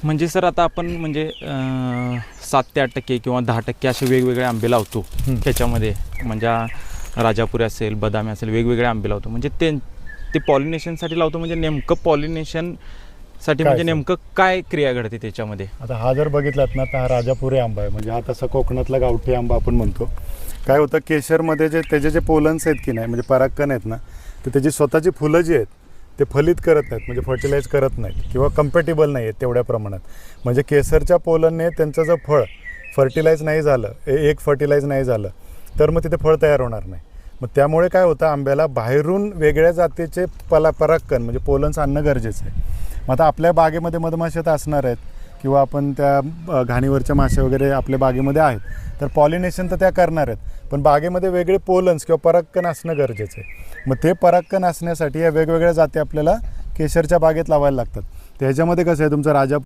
म्हणजे सर आता आपण म्हणजे 7 ते 8% किंवा 10% असे वेगवेगळे आंबे लावतो त्याच्यामध्ये. म्हणजे राजापुरी असेल, बदामी असेल, वेगवेगळे आंबे लावतो. म्हणजे ते पॉलिनेशनसाठी लावतो. म्हणजे नेमकं पॉलिनेशनसाठी म्हणजे नेमकं काय क्रिया घडते त्याच्यामध्ये? आता हा जर बघितलात ना तर हा राजापुरी आंबा आहे. म्हणजे हा तसा कोकणातला गावठी आंबा आपण म्हणतो. काय होतं, केशरमध्ये त्याचे जे पोलन्स आहेत की नाही, म्हणजे परागकण आहेत ना, तर त्याची स्वतःची फुलं जी आहेत ते फलित करत नाहीत, म्हणजे फर्टिलाइज करत नाहीत किंवा कम्पॅटिबल नाही आहेत तेवढ्या प्रमाणात. म्हणजे केसरच्या पोलनने त्यांचं जर फळ फर्टिलाइज नाही झालं, एक फर्टिलाइज नाही झालं, तर मग तिथे फळ तयार होणार नाही. मग त्यामुळे काय होतं, आंब्याला बाहेरून वेगळ्या जातीचे परागकण म्हणजे पोलन्स आणणं गरजेचं आहे. मग आता आपल्या बागेमध्ये मधमाशा तर असणार आहेत किंवा आपण त्या घाणीवरच्या माश्या वगैरे आपल्या बागेमध्ये आहेत, तर पॉलिनेशन तर त्या करणार आहेत. पण बागेमध्ये वेगळे पोलन्स किंवा परागकण असणं गरजेचं आहे. मग ते परागकण असण्यासाठी या वेगवेगळ्या जाती आपल्याला केशरच्या बागेत लावायला लागतात. त्याच्यामध्ये कसं आहे, तुमचं राजा